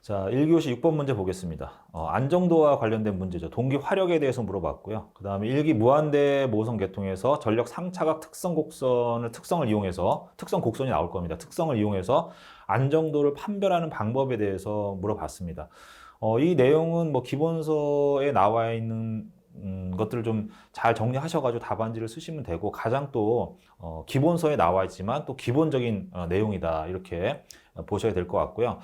자, 1교시 6번 문제 보겠습니다. 안정도와 관련된 문제죠. 동기 화력에 대해서 물어봤고요. 그 다음에 일기 무한대 모성 계통에서 전력 상차각 특성을 이용해서, 특성 곡선이 나올 겁니다. 특성을 이용해서 안정도를 판별하는 방법에 대해서 물어봤습니다. 이 내용은 뭐 기본서에 나와 있는 것들을 좀 잘 정리하셔가지고 답안지를 쓰시면 되고, 가장 또 기본서에 나와 있지만 또 기본적인 내용이다, 이렇게 보셔야 될 것 같고요.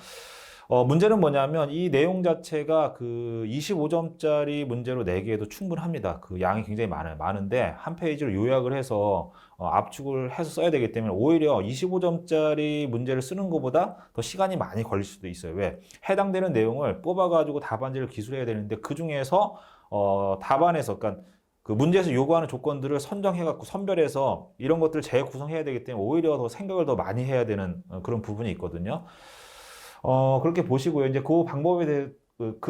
문제는 뭐냐면 이 내용 자체가 그 25점짜리 문제로 내기에도 충분합니다. 그 양이 굉장히 많아요. 많은데 한 페이지를 요약을 해서 압축을 해서 써야 되기 때문에 오히려 25점짜리 문제를 쓰는 것보다 더 시간이 많이 걸릴 수도 있어요. 왜? 해당되는 내용을 뽑아가지고 답안지를 기술해야 되는데 그 중에서 답안에서, 그러니까 그 문제에서 요구하는 조건들을 선정해갖고 선별해서 이런 것들을 재구성해야 되기 때문에 오히려 더 생각을 더 많이 해야 되는 그런 부분이 있거든요. 그렇게 보시고요. 이제 그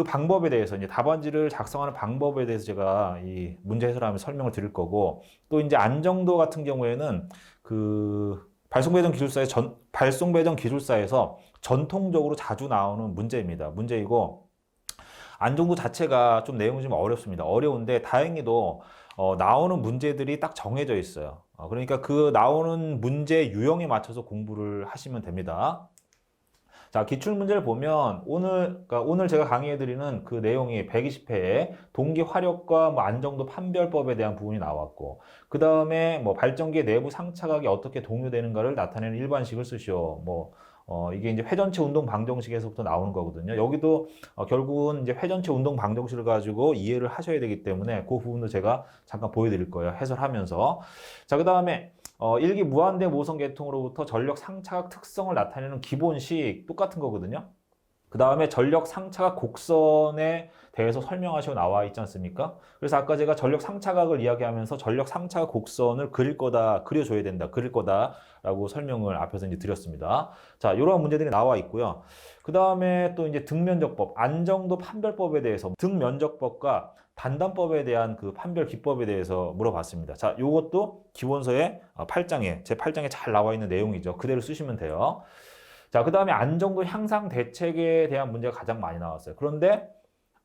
방법에 대해서, 이제 답안지를 작성하는 방법에 대해서 제가 이 문제 해설하면서 설명을 드릴 거고, 또 이제 안정도 같은 경우에는 그 발송배정 기술사에서 전통적으로 자주 나오는 문제이고, 안정도 자체가 좀 내용이 좀 어렵습니다. 어려운데 다행히도 나오는 문제들이 딱 정해져 있어요. 그러니까 그 나오는 문제 유형에 맞춰서 공부를 하시면 됩니다. 자, 기출문제를 보면 오늘 제가 강의해드리는 그 내용이 120회에 동기 화력과 뭐 안정도 판별법에 대한 부분이 나왔고, 그 다음에 뭐 발전기의 내부 상차각이 어떻게 동요되는가를 나타내는 일반식을 쓰시오. 이게 이제 회전체 운동 방정식에서부터 나오는 거거든요. 여기도 결국은 이제 회전체 운동 방정식을 가지고 이해를 하셔야 되기 때문에 그 부분도 제가 잠깐 보여드릴 거예요. 해설하면서. 자, 그 다음에 일기 무한대 모성 계통으로부터 전력 상차각 특성을 나타내는 기본식 똑같은 거거든요. 그 다음에 전력 상차각 곡선에 대해서 설명하시고 나와 있지 않습니까? 그래서 아까 제가 전력 상차각을 이야기하면서 전력 상차각 곡선을 그려줘야 된다, 그릴 거다라고 설명을 앞에서 이제 드렸습니다. 자, 이런 문제들이 나와 있고요. 그 다음에 또 이제 등면적법, 안정도 판별법에 대해서 등면적법과 단단법에 대한 그 판별 기법에 대해서 물어봤습니다. 자, 요것도 기본서의 제 8장에 잘 나와 있는 내용이죠. 그대로 쓰시면 돼요. 자, 그 다음에 안정도 향상 대책에 대한 문제가 가장 많이 나왔어요. 그런데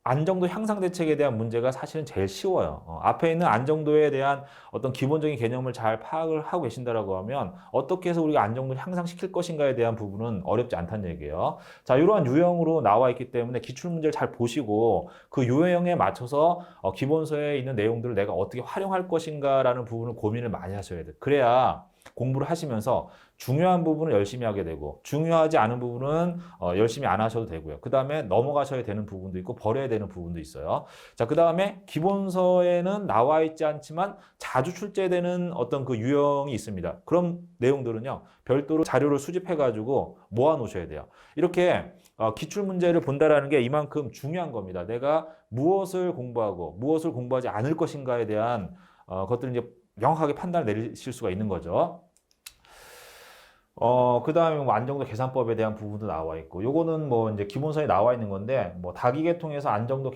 안정도 향상 대책에 대한 문제가 사실은 제일 쉬워요. 앞에 있는 안정도에 대한 어떤 기본적인 개념을 잘 파악을 하고 계신다라고 하면 어떻게 해서 우리가 안정도를 향상시킬 것인가에 대한 부분은 어렵지 않다는 얘기예요. 자, 이러한 유형으로 나와 있기 때문에 기출문제를 잘 보시고 그 유형에 맞춰서 기본서에 있는 내용들을 내가 어떻게 활용할 것인가라는 부분을 고민을 많이 하셔야 돼요. 그래야 공부를 하시면서 중요한 부분을 열심히 하게 되고, 중요하지 않은 부분은 열심히 안 하셔도 되고요. 그 다음에 넘어가셔야 되는 부분도 있고 버려야 되는 부분도 있어요. 자, 그 다음에 기본서에는 나와 있지 않지만 자주 출제되는 어떤 그 유형이 있습니다. 그런 내용들은요, 별도로 자료를 수집해 가지고 모아 놓으셔야 돼요. 이렇게 기출 문제를 본다라는 게 이만큼 중요한 겁니다. 내가 무엇을 공부하고 무엇을 공부하지 않을 것인가에 대한 것들을 이제 명확하게 판단을 내리실 수가 있는 거죠. 그 다음에 뭐 안정도 계산법에 대한 부분도 나와 있고, 요거는 뭐 이제 기본서에 나와 있는 건데, 뭐 다기계통에서 안정도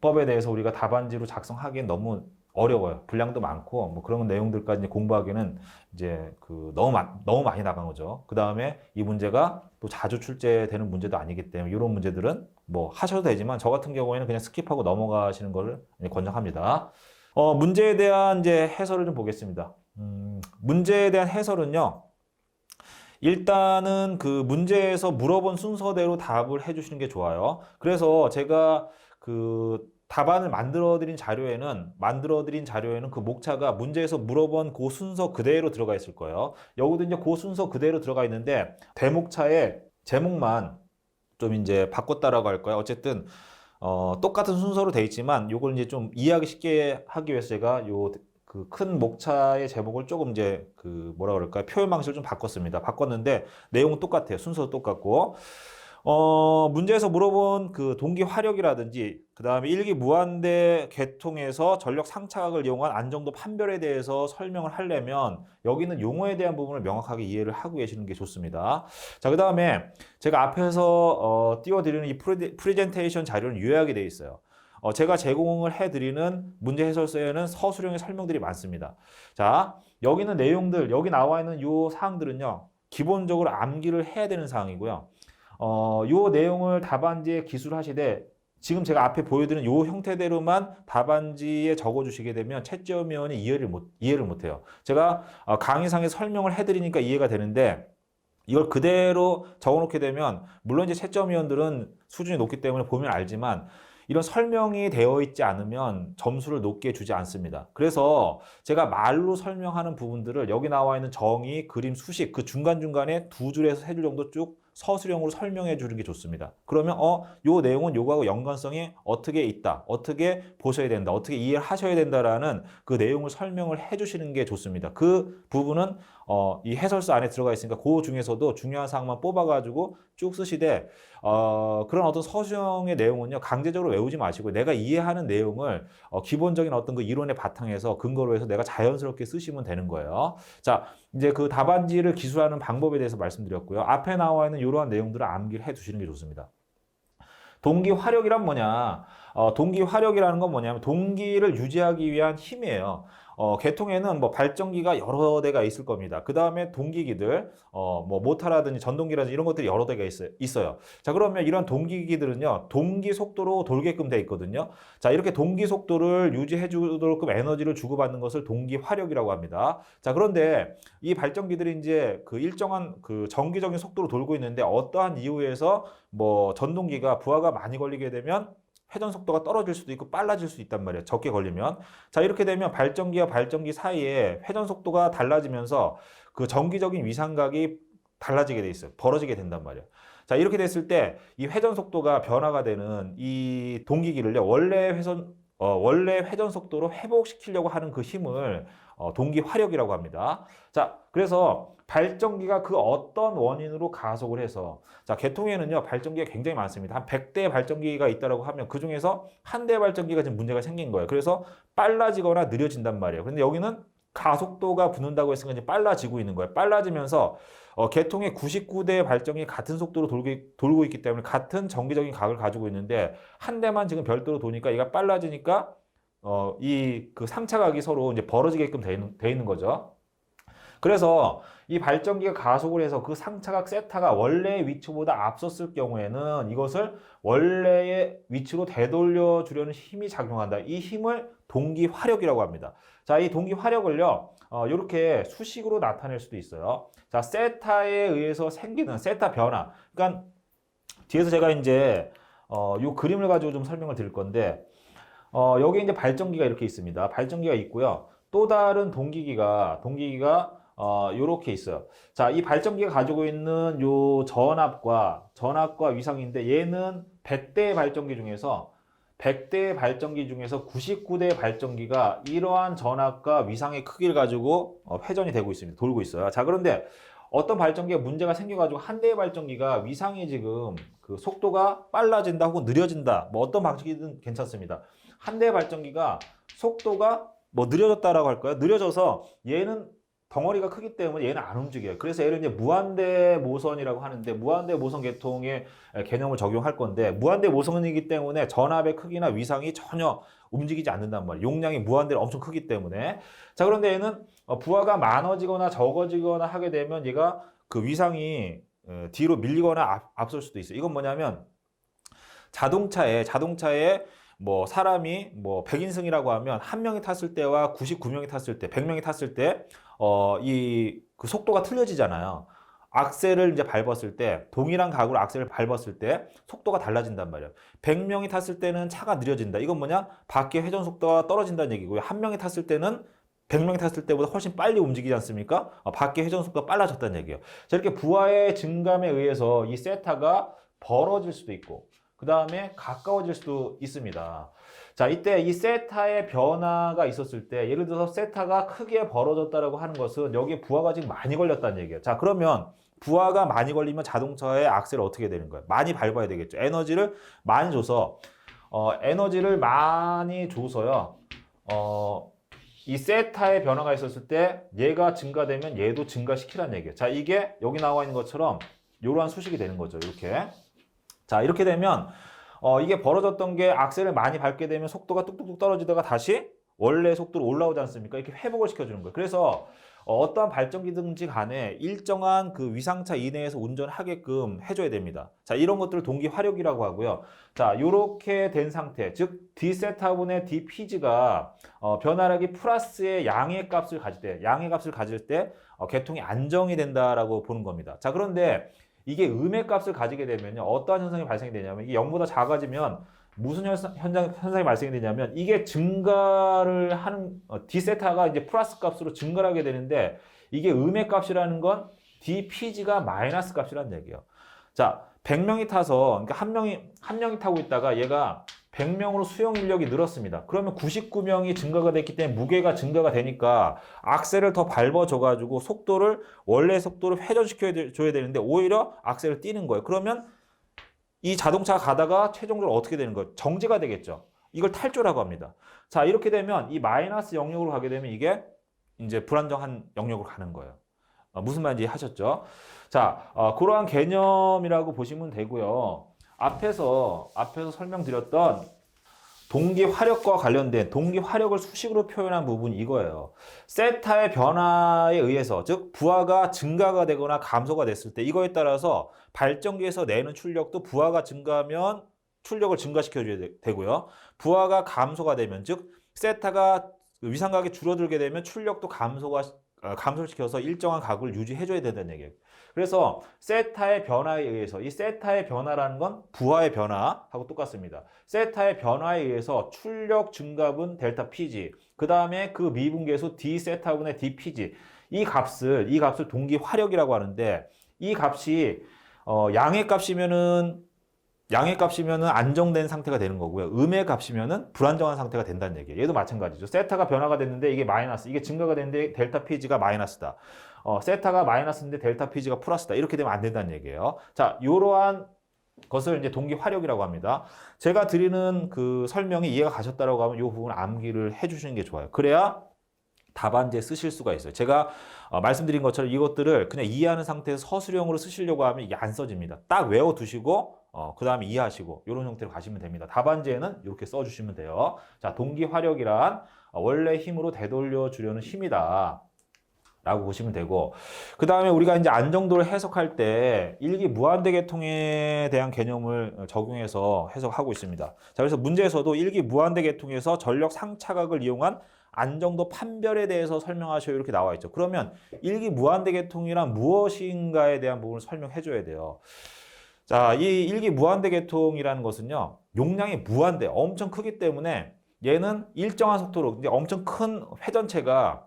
법에 대해서 우리가 답안지로 작성하기엔 너무 어려워요. 분량도 많고, 뭐 그런 내용들까지 이제 공부하기는 이제 너무 많이 나간 거죠. 그 다음에 이 문제가 또 자주 출제되는 문제도 아니기 때문에 이런 문제들은 뭐 하셔도 되지만 저 같은 경우에는 그냥 스킵하고 넘어가시는 것을 권장합니다. 문제에 대한 이제 해설을 좀 보겠습니다. 문제에 대한 해설은요, 일단은 그 문제에서 물어본 순서대로 답을 해주시는 게 좋아요. 그래서 제가 그 답안을 만들어드린 자료에는 그 목차가 문제에서 물어본 그 순서 그대로 들어가 있을 거예요. 여기도 이제 그 순서 그대로 들어가 있는데 대목차의 제목만 좀 이제 바꿨다라고 할까요? 어쨌든 똑같은 순서로 돼 있지만 요걸 이제 좀 이해하기 쉽게 하기 위해서 제가 그 큰 목차의 제목을 조금 이제 그 뭐라 그럴까요? 표현 방식을 좀 바꿨는데 내용은 똑같아요. 순서도 똑같고. 문제에서 물어본 그 동기 화력이라든지, 그 다음에 일기 무한대 계통에서 전력 상차각을 이용한 안정도 판별에 대해서 설명을 하려면 여기는 용어에 대한 부분을 명확하게 이해를 하고 계시는 게 좋습니다. 자, 그 다음에 제가 앞에서 띄워드리는 이 프레젠테이션 자료는 요약이 되어 있어요. 제가 제공을 해드리는 문제 해설서에는 서술형의 설명들이 많습니다. 자, 여기 있는 내용들, 여기 나와 있는 요 사항들은요, 기본적으로 암기를 해야 되는 사항이고요. 요 내용을 답안지에 기술하시되 지금 제가 앞에 보여드린 요 형태대로만 답안지에 적어주시게 되면 채점위원이 이해를 못해요. 제가 강의상에 설명을 해드리니까 이해가 되는데 이걸 그대로 적어놓게 되면 물론 이제 채점위원들은 수준이 높기 때문에 보면 알지만 이런 설명이 되어 있지 않으면 점수를 높게 주지 않습니다. 그래서 제가 말로 설명하는 부분들을 여기 나와 있는 정의, 그림, 수식 그 중간중간에 2줄에서 3줄 정도 쭉 서술형으로 설명해 주는 게 좋습니다. 그러면 요 내용은 요거하고 연관성이 어떻게 있다, 어떻게 보셔야 된다, 어떻게 이해를 하셔야 된다라는 그 내용을 설명을 해 주시는 게 좋습니다. 그 부분은 이 해설서 안에 들어가 있으니까 그 중에서도 중요한 사항만 뽑아가지고 쭉 쓰시되 그런 어떤 서술형의 내용은요 강제적으로 외우지 마시고 내가 이해하는 내용을 기본적인 어떤 그 이론의 바탕에서 근거로 해서 내가 자연스럽게 쓰시면 되는 거예요. 자, 이제 그 답안지를 기술하는 방법에 대해서 말씀드렸고요. 앞에 나와 있는 이러한 내용들을 암기를 해 두시는 게 좋습니다. 동기 화력이란 뭐냐? 동기 화력이라는 건 뭐냐면 동기를 유지하기 위한 힘이에요. 계통에는 뭐 발전기가 여러 대가 있을 겁니다. 그 다음에 동기기들, 뭐 모터라든지 전동기라든지 이런 것들이 여러 대가 있어요. 자, 그러면 이런 동기기들은요, 동기 속도로 돌게끔 돼 있거든요. 자, 이렇게 동기 속도를 유지해 주도록 에너지를 주고받는 것을 동기 화력이라고 합니다. 자, 그런데 이 발전기들이 이제 그 일정한 그 정기적인 속도로 돌고 있는데 어떠한 이유에서 뭐 전동기가 부하가 많이 걸리게 되면 회전 속도가 떨어질 수도 있고 빨라질 수 있단 말이에요. 적게 걸리면. 자, 이렇게 되면 발전기와 발전기 사이에 회전 속도가 달라지면서 그 정기적인 위상각이 달라지게 돼 있어요. 벌어지게 된단 말이에요. 자, 이렇게 됐을 때 이 회전 속도가 변화가 되는 이 동기기를요. 원래 회전 속도로 회복시키려고 하는 그 힘을 동기 화력이라고 합니다. 자, 그래서 발전기가 그 어떤 원인으로 가속을 해서 자, 계통에는요 발전기가 굉장히 많습니다. 한 100대 발전기가 있다고 하면 그 중에서 한 대 발전기가 지금 문제가 생긴 거예요. 그래서 빨라지거나 느려진단 말이에요. 그런데 여기는 가속도가 붙는다고 했으니까 이제 빨라지고 있는 거예요. 빨라지면서 계통의 99대 발전기 같은 속도로 돌고 있기 때문에 같은 정기적인 각을 가지고 있는데 한 대만 지금 별도로 도니까 얘가 빨라지니까 이 그 상차각이 서로 이제 벌어지게끔 돼 있는 거죠. 그래서 이 발전기가 가속을 해서 그 상차각 세타가 원래의 위치보다 앞섰을 경우에는 이것을 원래의 위치로 되돌려 주려는 힘이 작용한다. 이 힘을 동기 화력이라고 합니다. 자, 이 동기 화력을요, 이렇게 수식으로 나타낼 수도 있어요. 자, 세타에 의해서 생기는 세타 변화. 그러니까 뒤에서 제가 이제 이 그림을 가지고 좀 설명을 드릴 건데, 여기 이제 발전기가 이렇게 있습니다. 발전기가 있고요. 또 다른 동기기가 요렇게 있어요. 자, 이 발전기가 가지고 있는 요 전압과 위상인데 얘는 100대 발전기 중에서 99대 발전기가 이러한 전압과 위상의 크기를 가지고 회전이 되고 있습니다. 돌고 있어요. 자, 그런데 어떤 발전기가 문제가 생겨가지고 한 대의 발전기가 위상이 지금 그 속도가 빨라진다 혹은 느려진다. 뭐 어떤 방식이든 괜찮습니다. 한 대의 발전기가 속도가 뭐 느려졌다라고 할까요? 느려져서 얘는 덩어리가 크기 때문에 얘는 안 움직여요. 그래서 얘를 이제 무한대 모선이라고 하는데 무한대 모선 계통의 개념을 적용할 건데 무한대 모선이기 때문에 전압의 크기나 위상이 전혀 움직이지 않는단 말이에요. 용량이 무한대로 엄청 크기 때문에. 자, 그런데 얘는 부하가 많아지거나 적어지거나 하게 되면 얘가 그 위상이 뒤로 밀리거나 앞설 수도 있어요. 이건 뭐냐면 자동차에 뭐 사람이 뭐 100인승이라고 하면 한 명이 탔을 때와 99명이 탔을 때, 100명이 탔을 때 이 그 속도가 틀려지잖아요. 악셀을 이제 밟았을 때 동일한 각으로 악셀을 밟았을 때 속도가 달라진단 말이에요. 100명이 탔을 때는 차가 느려진다. 이건 뭐냐? 밖에 회전 속도가 떨어진다는 얘기고요. 한 명이 탔을 때는 100명이 탔을 때보다 훨씬 빨리 움직이지 않습니까? 밖에 회전 속도가 빨라졌다는 얘기예요. 자, 이렇게 부하의 증감에 의해서 이 세타가 벌어질 수도 있고 그 다음에 가까워질 수도 있습니다. 자, 이때 이 세타의 변화가 있었을 때 예를 들어서 세타가 크게 벌어졌다라고 하는 것은 여기에 부하가 지금 많이 걸렸다는 얘기예요. 자, 그러면 부하가 많이 걸리면 자동차의 악셀은 어떻게 되는 거예요? 많이 밟아야 되겠죠. 에너지를 많이 줘서요. 이 세타의 변화가 있었을 때 얘가 증가되면 얘도 증가시키라는 얘기예요. 자, 이게 여기 나와 있는 것처럼 이러한 수식이 되는 거죠. 이렇게. 자, 이렇게 되면 이게 벌어졌던 게 악셀을 많이 밟게 되면 속도가 뚝뚝뚝 떨어지다가 다시 원래 속도로 올라오지 않습니까? 이렇게 회복을 시켜주는 거예요. 그래서 어떠한 발전기든지 간에 일정한 그 위상차 이내에서 운전하게끔 해줘야 됩니다. 자, 이런 것들을 동기 화력이라고 하고요. 자, 이렇게 된 상태, 즉 D세타분의 DPg가 변화력이 플러스의 양의 값을 가질 때 계통이 안정이 된다라고 보는 겁니다. 자, 그런데 이게 음의 값을 가지게 되면요, 어떠한 현상이 발생이 되냐면 이게 0보다 작아지면 무슨 현상이 발생이 되냐면 이게 증가를 하는 D세타가 이제 플러스 값으로 증가를 하게 되는데 이게 음의 값이라는 건 DPg가 마이너스 값이라는 얘기예요. 자, 100명이 타서 그러니까 한 명이 타고 있다가 얘가 100명으로 수용 인력이 늘었습니다. 그러면 99명이 증가가 됐기 때문에 무게가 증가가 되니까 악셀을 더 밟아줘 가지고 원래 속도를 회전시켜 줘야 되는데 오히려 악셀을 띄는 거예요. 그러면 이 자동차가 가다가 최종적으로 어떻게 되는 거예요? 정지가 되겠죠. 이걸 탈조라고 합니다. 자, 이렇게 되면 이 마이너스 영역으로 가게 되면 이게 이제 불안정한 영역으로 가는 거예요. 무슨 말인지 하셨죠? 자, 그러한 개념이라고 보시면 되고요. 앞에서 설명드렸던 동기 화력과 관련된 동기 화력을 수식으로 표현한 부분이 이거예요. 세타의 변화에 의해서, 즉 부하가 증가가 되거나 감소가 됐을 때 이거에 따라서 발전기에서 내는 출력도 부하가 증가하면 출력을 증가시켜줘야 되고요. 부하가 감소가 되면, 즉 세타가 위상각이 줄어들게 되면 출력도 감소를 시켜서 일정한 각을 유지해줘야 된다는 얘기예요. 그래서 세타의 변화에 의해서, 이 세타의 변화라는 건 부하의 변화하고 똑같습니다. 세타의 변화에 의해서 출력 증가분 델타 PG, 그 다음에 그 미분계수 D 세타분의 D PG, 이 값을 동기 화력이라고 하는데, 이 값이 양의 값이면은 안정된 상태가 되는 거고요. 음의 값이면은 불안정한 상태가 된다는 얘기예요. 얘도 마찬가지죠. 세타가 변화가 됐는데 이게 마이너스, 이게 증가가 됐는데 델타 PG가 마이너스다. 세타가 마이너스인데 델타 PG가 플러스다. 이렇게 되면 안 된다는 얘기예요. 자, 이러한 것을 이제 동기 화력이라고 합니다. 제가 드리는 그 설명이 이해가 가셨다라고 하면 이 부분 암기를 해주시는 게 좋아요. 그래야 답안지에 쓰실 수가 있어요. 제가 말씀드린 것처럼 이것들을 그냥 이해하는 상태에서 서술형으로 쓰시려고 하면 이게 안 써집니다. 딱 외워두시고 그 다음에 이해하시고 이런 형태로 가시면 됩니다. 답안지에는 이렇게 써주시면 돼요. 자, 동기 화력이란 원래 힘으로 되돌려 주려는 힘이다 라고 보시면 되고, 그 다음에 우리가 이제 안정도를 해석할 때 일기 무한대 계통에 대한 개념을 적용해서 해석하고 있습니다. 자, 그래서 문제에서도 일기 무한대 계통에서 전력 상차각을 이용한 안정도 판별에 대해서 설명하셔요 이렇게 나와 있죠. 그러면 일기 무한대 계통이란 무엇인가에 대한 부분을 설명해 줘야 돼요. 자, 이 일기 무한대 계통이라는 것은요, 용량이 무한대, 엄청 크기 때문에 얘는 일정한 속도로, 이제 엄청 큰 회전체가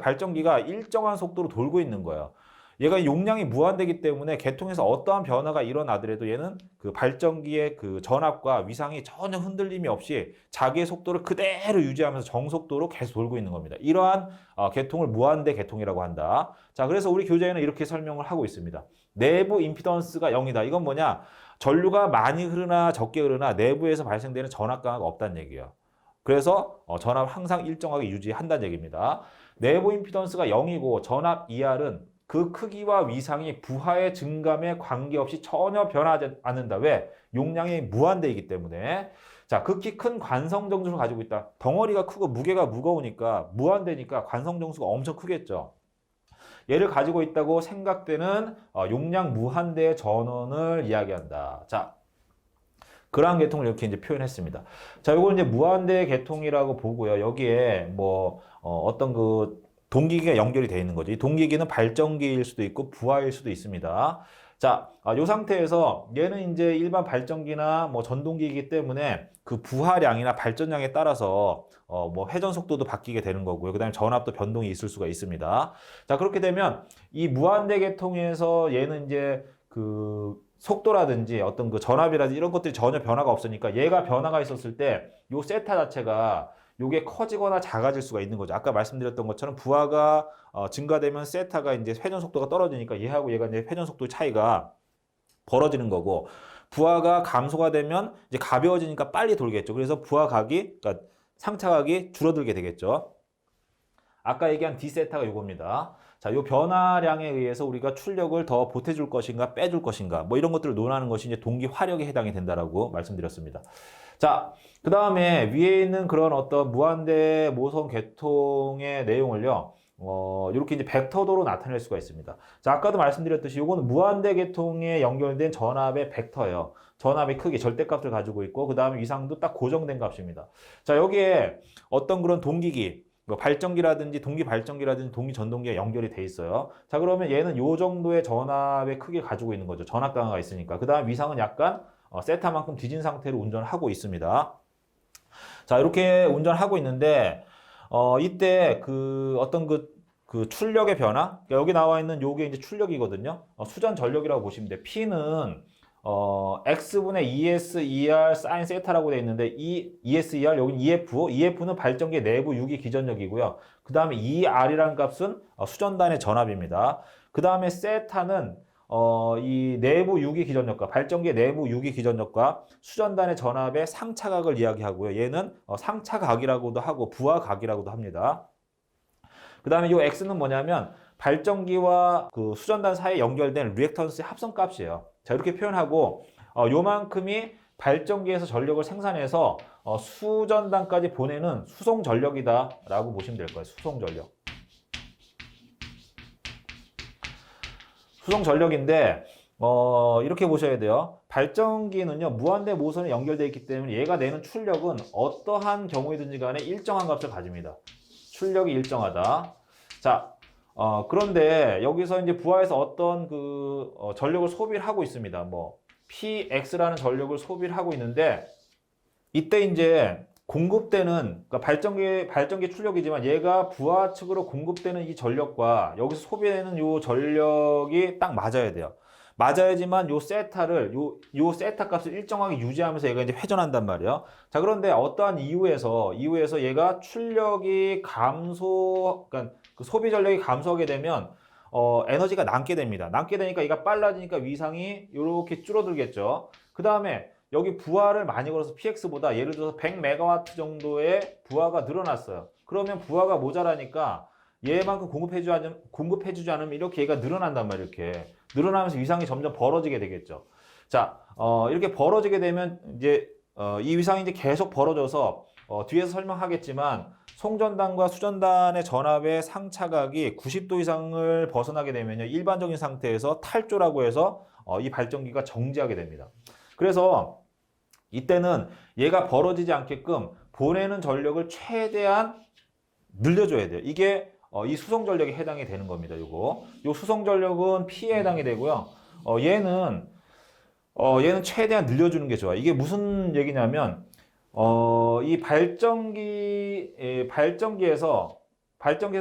발전기가 일정한 속도로 돌고 있는 거예요. 얘가 용량이 무한대기 때문에 계통에서 어떠한 변화가 일어나더라도 얘는 그 발전기의 그 전압과 위상이 전혀 흔들림이 없이 자기의 속도를 그대로 유지하면서 정속도로 계속 돌고 있는 겁니다. 이러한 계통을 무한대 계통이라고 한다. 자, 그래서 우리 교재에는 이렇게 설명을 하고 있습니다. 내부 임피던스가 0이다. 이건 뭐냐? 전류가 많이 흐르나 적게 흐르나 내부에서 발생되는 전압 강화가 없다는 얘기예요. 그래서 전압을 항상 일정하게 유지한다는 얘기입니다. 내부 임피던스가 0이고 전압 ER은 그 크기와 위상이 부하의 증감에 관계없이 전혀 변하지 않는다. 왜? 용량이 무한대이기 때문에. 자, 극히 큰 관성 정수를 가지고 있다. 덩어리가 크고 무게가 무거우니까 무한대니까 관성 정수가 엄청 크겠죠. 얘를 가지고 있다고 생각되는 용량 무한대의 전원을 이야기한다. 자, 그러한 계통을 이렇게 이제 표현했습니다. 자, 이걸 이제 무한대 계통이라고 보고요. 여기에 뭐 어떤 그 동기기가 연결이 되어 있는 거죠. 이 동기기는 발전기일 수도 있고 부하일 수도 있습니다. 자, 이 상태에서 얘는 이제 일반 발전기나 뭐 전동기이기 때문에 그 부하량이나 발전량에 따라서 뭐 회전 속도도 바뀌게 되는 거고요. 그다음에 전압도 변동이 있을 수가 있습니다. 자, 그렇게 되면 이 무한대 계통에서 얘는 이제 그 속도라든지 어떤 그 전압이라든지 이런 것들이 전혀 변화가 없으니까 얘가 변화가 있었을 때 요 세타 자체가 요게 커지거나 작아질 수가 있는 거죠. 아까 말씀드렸던 것처럼 부하가 증가되면 세타가 이제 회전 속도가 떨어지니까 얘하고 얘가 이제 회전 속도 차이가 벌어지는 거고, 부하가 감소가 되면 이제 가벼워지니까 빨리 돌겠죠. 그래서 부하각이, 그러니까 상차각이 줄어들게 되겠죠. 아까 얘기한 D세타가 요겁니다. 자, 요 변화량에 의해서 우리가 출력을 더 보태줄 것인가 빼줄 것인가 뭐 이런 것들을 논하는 것이 이제 동기 화력에 해당이 된다라고 말씀드렸습니다. 자, 그 다음에 위에 있는 그런 어떤 무한대 모성 계통의 내용을요, 이렇게 이제 벡터도로 나타낼 수가 있습니다. 자, 아까도 말씀드렸듯이 이거는 무한대 계통에 연결된 전압의 벡터예요. 전압의 크기, 절대값을 가지고 있고, 그 다음에 위상도 딱 고정된 값입니다. 자, 여기에 어떤 그런 동기기, 뭐 발전기라든지 동기 발전기라든지 동기 전동기가 연결이 돼 있어요. 자, 그러면 얘는 요 정도의 전압의 크기를 가지고 있는 거죠. 전압 강화가 있으니까. 그 다음 위상은 약간 세타만큼 뒤진 상태로 운전을 하고 있습니다. 자, 이렇게 운전하고 있는데, 이때 그 어떤 그 출력의 변화? 그러니까 여기 나와 있는 요게 이제 출력이거든요. 수전 전력이라고 보시면 돼요. P는 X분의 ES, ER, sin 세타라고 되어 있는데, ES, ER, 여기 EF는 발전기 내부 유기 기전력이고요. 그 다음에 ER이라는 값은 수전단의 전압입니다. 그 다음에 세타는 이 내부 유기 기전력과 발전기의 내부 유기 기전력과 수전단의 전압의 상차각을 이야기하고요. 얘는 상차각이라고도 하고 부하각이라고도 합니다. 그 다음에 이 X는 뭐냐면 발전기와 그 수전단 사이에 연결된 리액턴스의 합성값이에요. 자, 이렇게 표현하고 요만큼이 발전기에서 전력을 생산해서 수전단까지 보내는 수송 전력이다 라고 보시면 될 거예요. 수송 전력. 수송 전력인데 이렇게 보셔야 돼요. 발전기는요 무한대 모선에 연결되어 있기 때문에 얘가 내는 출력은 어떠한 경우이든지 간에 일정한 값을 가집니다. 출력이 일정하다. 자, 그런데 여기서 이제 부하에서 어떤 그 전력을 소비를 하고 있습니다. 뭐 PX라는 전력을 소비를 하고 있는데 이때 이제 공급되는 그러니까 발전기 출력이지만 얘가 부하 측으로 공급되는 이 전력과 여기서 소비되는 요 전력이 딱 맞아야 돼요. 맞아야지만 요 세타를 요 세타 값을 일정하게 유지하면서 얘가 이제 회전한단 말이에요. 자, 그런데 어떠한 이유에서 얘가 출력이 그러니까 그 소비 전력이 감소하게 되면 에너지가 남게 됩니다. 남게 되니까 얘가 빨라지니까 위상이 이렇게 줄어들겠죠. 그 다음에 여기 부하를 많이 걸어서 PX보다 예를 들어서 100메가와트 정도의 부하가 늘어났어요. 그러면 부하가 모자라니까 얘만큼 공급해주지 않으면 이렇게 얘가 늘어난단 말이에요. 이렇게 늘어나면서 위상이 점점 벌어지게 되겠죠. 자, 이렇게 벌어지게 되면 이제 이 위상이 이제 계속 벌어져서 뒤에서 설명하겠지만 송전단과 수전단의 전압의 상차각이 90도 이상을 벗어나게 되면요 일반적인 상태에서 탈조라고 해서 이 발전기가 정지하게 됩니다. 그래서 이때는 얘가 벌어지지 않게끔 보내는 전력을 최대한 늘려줘야 돼요. 이게 이 수송 전력에 해당이 되는 겁니다. 요 수송 전력은 P에 해당이 되고요. 얘는 최대한 늘려주는 게 좋아요. 이게 무슨 얘기냐면 이 발전기에서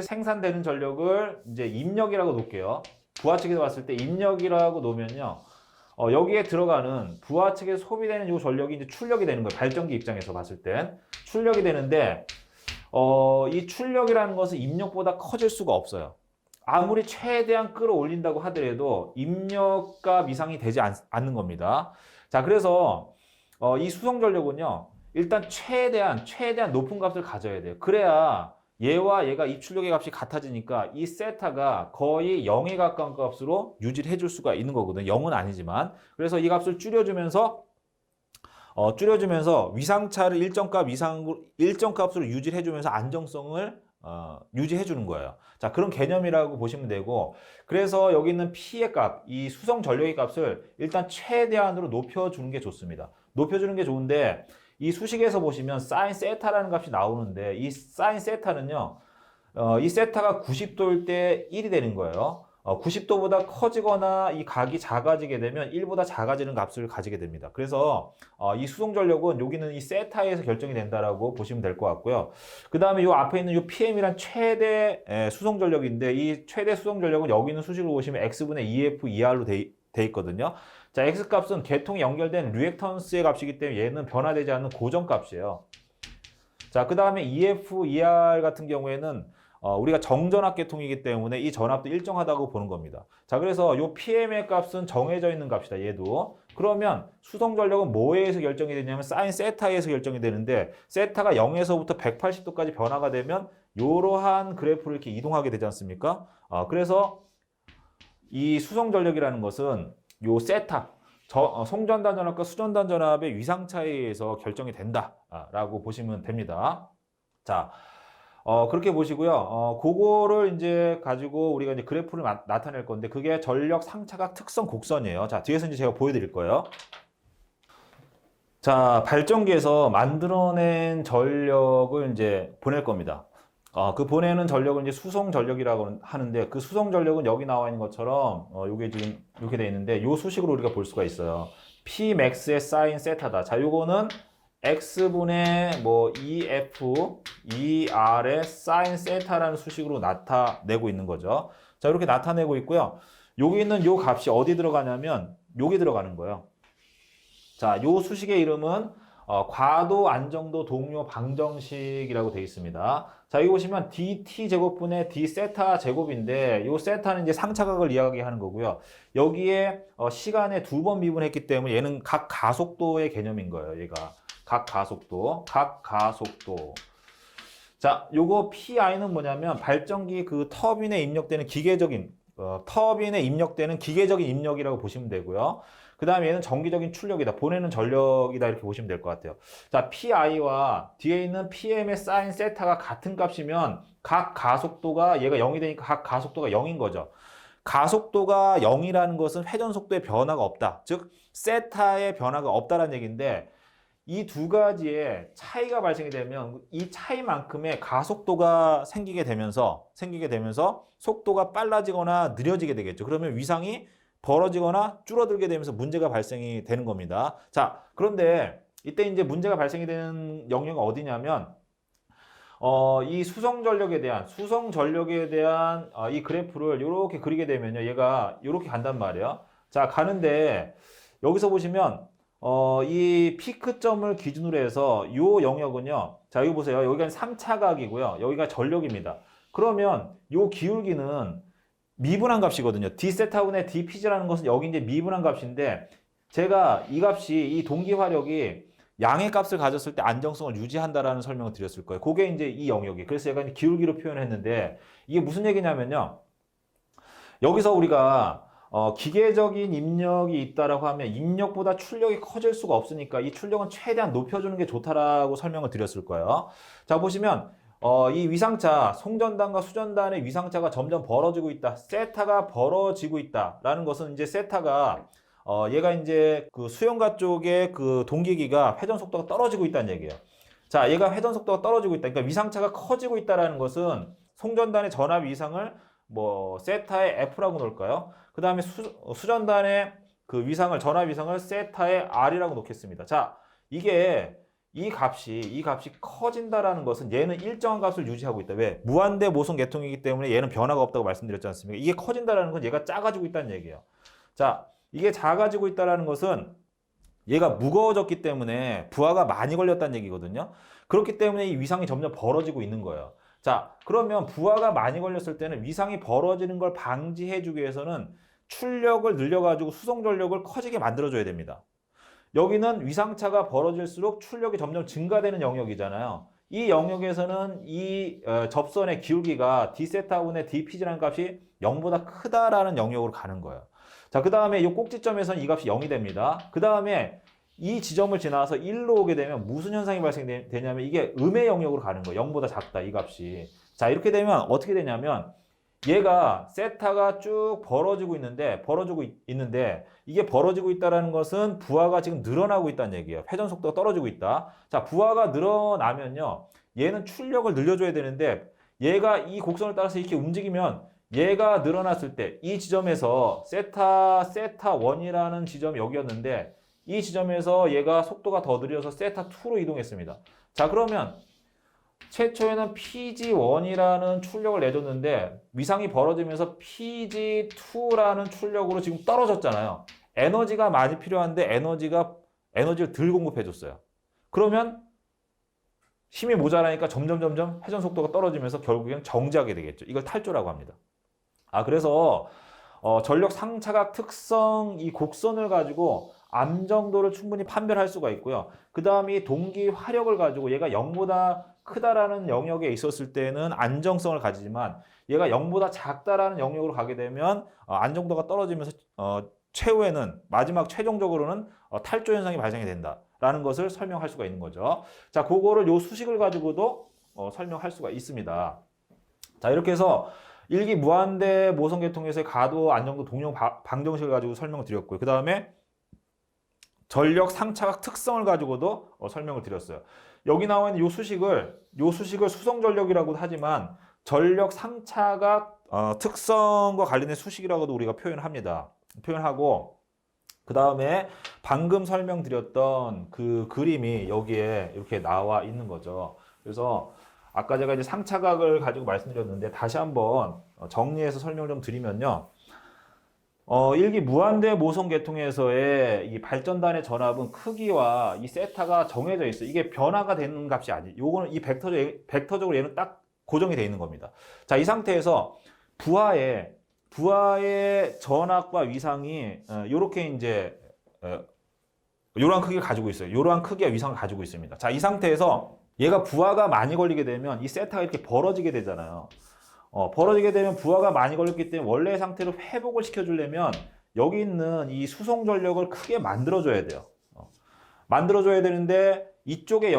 생산되는 전력을 이제 입력이라고 놓을게요. 부하 측에서 봤을 때 입력이라고 놓으면요. 여기에 들어가는 부하 측에서 소비되는 이 전력이 이제 출력이 되는 거예요. 발전기 입장에서 봤을 땐 출력이 되는데 이 출력이라는 것은 입력보다 커질 수가 없어요. 아무리 최대한 끌어올린다고 하더라도 입력값 이상이 되지 않는 겁니다. 자, 그래서 이 수송 전력은요. 일단 최대한 높은 값을 가져야 돼요. 그래야 얘와 얘가 이 출력의 값이 같아지니까 이 세타가 거의 0에 가까운 값으로 유지를 해줄 수가 있는 거거든요. 0은 아니지만. 그래서 이 값을 줄여주면서 위상차를 일정 값으로 유지를 해주면서 안정성을 유지해 주는 거예요. 자, 그런 개념이라고 보시면 되고, 그래서 여기 있는 P의 값, 이 수송 전력의 값을 일단 최대한으로 높여주는 게 좋습니다. 높여주는 게 좋은데, 이 수식에서 보시면 sin 세타라는 값이 나오는데, 이 sin 세타는요, 이 세타가 90도일 때 1이 되는 거예요. 90도보다 커지거나 이 각이 작아지게 되면 1보다 작아지는 값을 가지게 됩니다. 그래서 이 수송 전력은 여기는 이 세타에서 결정이 된다라고 보시면 될 것 같고요. 그 다음에 이 앞에 있는 이 PM이란 최대 수송 전력인데 이 최대 수송 전력은 여기 있는 수식을 보시면 X분의 EF, ER로 돼 있거든요. 자, X 값은 계통에 연결된 리액턴스의 값이기 때문에 얘는 변화되지 않는 고정 값이에요. 자, 그 다음에 EF, ER 같은 경우에는 우리가 정전압 계통이기 때문에 이 전압도 일정하다고 보는 겁니다. 자, 그래서 이 PM의 값은 정해져 있는 값이다. 얘도. 그러면 수송 전력은 뭐에 의해서 결정이 되냐면 sin 세타에 의해서 결정이 되는데 세타가 0에서부터 180도까지 변화가 되면 이러한 그래프를 이렇게 이동하게 되지 않습니까? 그래서 이 수송 전력이라는 것은 요 세타, 송전단 전압과 수전단 전압의 위상차에 의해서 결정이 된다라고 보시면 됩니다. 자, 그렇게 보시고요. 그거를 이제 가지고 우리가 이제 그래프를 나타낼 건데 그게 전력 상차각 특성 곡선이에요. 자, 뒤에서 이제 제가 보여드릴 거예요. 자, 발전기에서 만들어낸 전력을 이제 보낼 겁니다. 그 보내는 전력은 이제 수송 전력이라고 하는데 그 수송 전력은 여기 나와 있는 것처럼 요게 지금 이렇게 돼 있는데 요 수식으로 우리가 볼 수가 있어요. P max의 사인 세타다. 자, 요거는 x분의 뭐 EF, ER의 사인 세타라는 수식으로 나타내고 있는 거죠. 자, 이렇게 나타내고 있고요. 여기 있는 요 값이 어디 들어가냐면 여기 들어가는 거예요. 자, 요 수식의 이름은 과도 안정도 동료 방정식이라고 되어 있습니다. 자, 여기 보시면 dt 제곱분의 d 세타 제곱인데 요 세타는 이제 상차각을 이야기하는 거고요. 여기에 시간에 2번 미분했기 때문에 얘는 각 가속도의 개념인 거예요. 얘가 각 가속도. 자, 요거 PI는 뭐냐면 발전기 그 터빈에 입력되는 터빈에 입력되는 기계적인 입력이라고 보시면 되고요. 그 다음에 얘는 정기적인 출력이다. 보내는 전력이다. 이렇게 보시면 될 것 같아요. 자, PI와 뒤에 있는 PM의 사인 세타가 같은 값이면 각 가속도가 얘가 0이 되니까 각 가속도가 0인 거죠. 가속도가 0이라는 것은 회전 속도의 변화가 없다. 즉, 세타의 변화가 없다라는 얘기인데 이 두 가지의 차이가 발생이 되면 이 차이만큼의 가속도가 생기게 되면서 속도가 빨라지거나 느려지게 되겠죠. 그러면 위상이 벌어지거나 줄어들게 되면서 문제가 발생이 되는 겁니다. 자, 그런데 이때 이제 문제가 발생이 되는 영역은 어디냐면 이 수송 전력에 대한 이 그래프를 이렇게 그리게 되면요. 얘가 이렇게 간단 말이에요. 자, 가는데 여기서 보시면 이 피크점을 기준으로 해서 이 영역은요. 자, 여기 보세요. 여기가 3차각이고요. 여기가 전력입니다. 그러면 이 기울기는 미분한 값이거든요. d세타분의 dpg라는 것은 여기 이제 미분한 값인데 제가 이 값이 이 동기 화력이 양의 값을 가졌을 때 안정성을 유지한다라는 설명을 드렸을 거예요. 그게 이제 이 영역이. 그래서 제가 기울기로 표현했는데 이게 무슨 얘기냐면요. 여기서 우리가 기계적인 입력이 있다라고 하면 입력보다 출력이 커질 수가 없으니까 이 출력은 최대한 높여주는 게 좋다라고 설명을 드렸을 거예요. 자, 보시면 이 위상차, 송전단과 수전단의 위상차가 점점 벌어지고 있다. 세타가 벌어지고 있다라는 것은 이제 세타가 얘가 이제 그 수용가 쪽에 그 동기기가 회전 속도가 떨어지고 있다는 얘기예요. 자, 얘가 회전 속도가 떨어지고 있다. 그러니까 위상차가 커지고 있다라는 것은 송전단의 전압 위상을 뭐 세타의 F라고 놓을까요? 그 다음에 수전단의 그 위상을 전압 위상을 세타의 R이라고 놓겠습니다. 자, 이 값이 커진다라는 것은 얘는 일정한 값을 유지하고 있다. 왜? 무한대 모성 계통이기 때문에 얘는 변화가 없다고 말씀드렸지 않습니까? 이게 커진다라는 건 얘가 작아지고 있다는 얘기예요. 자, 이게 작아지고 있다라는 것은 얘가 무거워졌기 때문에 부하가 많이 걸렸다는 얘기거든요. 그렇기 때문에 이 위상이 점점 벌어지고 있는 거예요. 자, 그러면 부하가 많이 걸렸을 때는 위상이 벌어지는 걸 방지해주기 위해서는 출력을 늘려가지고 수송 전력을 커지게 만들어줘야 됩니다. 여기는 위상차가 벌어질수록 출력이 점점 증가되는 영역이잖아요. 이 영역에서는 이 접선의 기울기가 d세타분의 dpg라는 값이 0보다 크다라는 영역으로 가는 거예요. 자, 그 다음에 이 꼭지점에서는 이 값이 0이 됩니다. 그 다음에 이 지점을 지나서 1로 오게 되면 무슨 현상이 발생되냐면 이게 음의 영역으로 가는 거예요. 0보다 작다, 이 값이. 자, 이렇게 되면 어떻게 되냐면 얘가 세타가 쭉 벌어지고 있는데 이게 벌어지고 있다는 것은 부하가 지금 늘어나고 있다는 얘기예요. 회전 속도가 떨어지고 있다. 자, 부하가 늘어나면요. 얘는 출력을 늘려줘야 되는데 얘가 이 곡선을 따라서 이렇게 움직이면 얘가 늘어났을 때 이 지점에서 세타1이라는 지점이 여기였는데 이 지점에서 얘가 속도가 더 느려서 세타2로 이동했습니다. 자, 그러면 최초에는 PG1이라는 출력을 내줬는데 위상이 벌어지면서 PG2라는 출력으로 지금 떨어졌잖아요. 에너지가 많이 필요한데 에너지를 덜 공급해줬어요. 그러면 힘이 모자라니까 점점 회전 속도가 떨어지면서 결국엔 정지하게 되겠죠. 이걸 탈조라고 합니다. 그래서 전력 상차각 특성 이 곡선을 가지고 안정도를 충분히 판별할 수가 있고요. 그 다음에 동기 화력을 가지고 얘가 0보다 크다라는 영역에 있었을 때는 안정성을 가지지만 얘가 0보다 작다라는 영역으로 가게 되면 안정도가 떨어지면서 최종적으로는 탈조 현상이 발생이 된다라는 것을 설명할 수가 있는 거죠. 자, 그거를 요 수식을 가지고도 설명할 수가 있습니다. 자, 이렇게 해서 일기 무한대 모성 계통에서의 가도, 안정도, 동력, 방정식을 가지고 설명을 드렸고요. 그 다음에 전력 상차각 특성을 가지고도 설명을 드렸어요. 여기 나와 있는 요 수식을 수성 전력이라고 하지만 전력 상차각 특성과 관련된 수식이라고도 우리가 표현하고, 그 다음에 방금 설명드렸던 그 그림이 여기에 이렇게 나와 있는 거죠. 그래서 아까 제가 이제 상차각을 가지고 말씀드렸는데 다시 한번 정리해서 설명을 좀 드리면요. 일기 무한대 모성 계통에서의 이 발전단의 전압은 크기와 이 세타가 정해져 있어요. 이게 변화가 되는 값이 아니에요. 요거는 이 벡터적으로 얘는 딱 고정이 되어 있는 겁니다. 자, 이 상태에서 부하의 전압과 위상이 요렇게 이제 요러한 크기를 가지고 있어요. 요러한 크기와 위상을 가지고 있습니다. 자, 이 상태에서 얘가 부하가 많이 걸리게 되면 이 세타가 이렇게 벌어지게 되잖아요. 벌어지게 되면 부하가 많이 걸렸기 때문에 원래의 상태로 회복을 시켜주려면 여기 있는 이 수송 전력을 크게 만들어줘야 돼요. 만들어줘야 되는데 이쪽의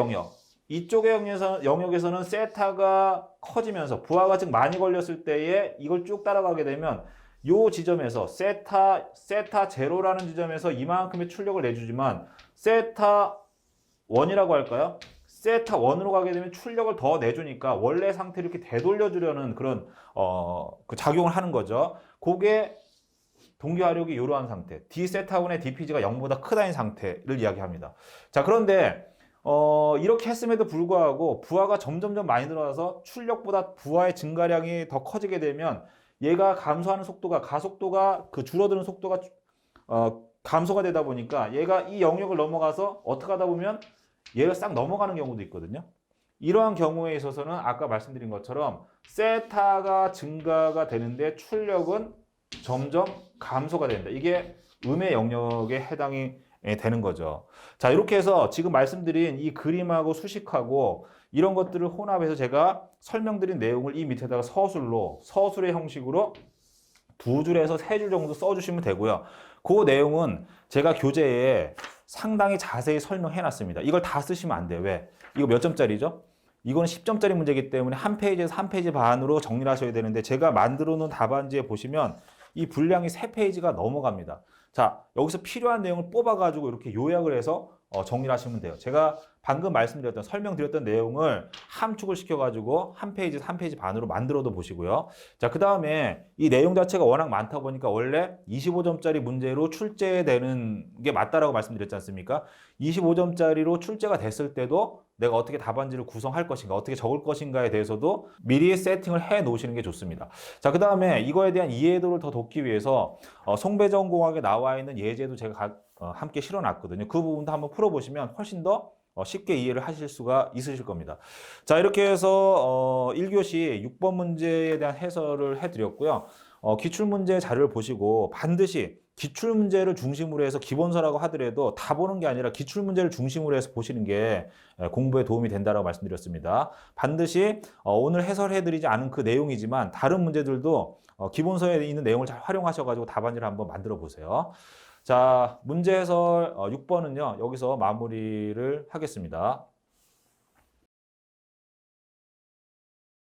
영역에서는 세타가 커지면서 부하가 즉 많이 걸렸을 때에 이걸 쭉 따라가게 되면 요 지점에서 세타 제로라는 지점에서 이만큼의 출력을 내주지만 세타 1이라고 할까요? 세타 1으로 가게 되면 출력을 더 내주니까 원래 상태를 이렇게 되돌려주려는 그런 그 작용을 하는 거죠. 그게 동기화력이 이러한 상태, D세타1의 DPG가 0보다 크다는 상태를 이야기합니다. 자, 그런데 이렇게 했음에도 불구하고 부하가 점점점 많이 늘어나서 출력보다 부하의 증가량이 더 커지게 되면 얘가 감소하는 속도가, 가속도가, 그 줄어드는 속도가 감소가 되다 보니까 얘가 이 영역을 넘어가서 어떻게 하다 보면 얘가 싹 넘어가는 경우도 있거든요. 이러한 경우에 있어서는 아까 말씀드린 것처럼 세타가 증가가 되는데 출력은 점점 감소가 된다. 이게 음의 영역에 해당이 되는 거죠. 자, 이렇게 해서 지금 말씀드린 이 그림하고 수식하고 이런 것들을 혼합해서 제가 설명드린 내용을 이 밑에다가 서술의 형식으로 2줄에서 3줄 정도 써주시면 되고요. 그 내용은 제가 교재에 상당히 자세히 설명해 놨습니다. 이걸 다 쓰시면 안 돼요. 왜? 이거 몇 점짜리죠? 이건 10점짜리 문제이기 때문에 한 페이지에서 한 페이지 반으로 정리를 하셔야 되는데 제가 만들어 놓은 답안지에 보시면 이 분량이 3페이지가 넘어갑니다. 자, 여기서 필요한 내용을 뽑아가지고 이렇게 요약을 해서 정리를 하시면 돼요. 제가 방금 설명드렸던 내용을 함축을 시켜가지고 한 페이지에서 한 페이지 반으로 만들어도 보시고요. 자, 그 다음에 이 내용 자체가 워낙 많다 보니까 원래 25점짜리 문제로 출제되는 게 맞다라고 말씀드렸지 않습니까? 25점짜리로 출제가 됐을 때도 내가 어떻게 답안지를 구성할 것인가, 어떻게 적을 것인가에 대해서도 미리 세팅을 해 놓으시는 게 좋습니다. 자, 그 다음에 이거에 대한 이해도를 더 돕기 위해서 송배전공학에 나와 있는 예제도 제가 함께 실어놨거든요. 그 부분도 한번 풀어보시면 훨씬 더 쉽게 이해를 하실 수가 있으실 겁니다. 자, 이렇게 해서 1교시 6번 문제에 대한 해설을 해드렸고요. 기출문제 자료를 보시고 반드시 기출문제를 중심으로 해서 기본서라고 하더라도 다 보는 게 아니라 기출문제를 중심으로 해서 보시는 게 공부에 도움이 된다고 말씀드렸습니다. 반드시 오늘 해설해드리지 않은 그 내용이지만 다른 문제들도 기본서에 있는 내용을 잘 활용하셔가지고 답안지를 한번 만들어 보세요. 자, 문제 해설 6번은요, 여기서 마무리를 하겠습니다.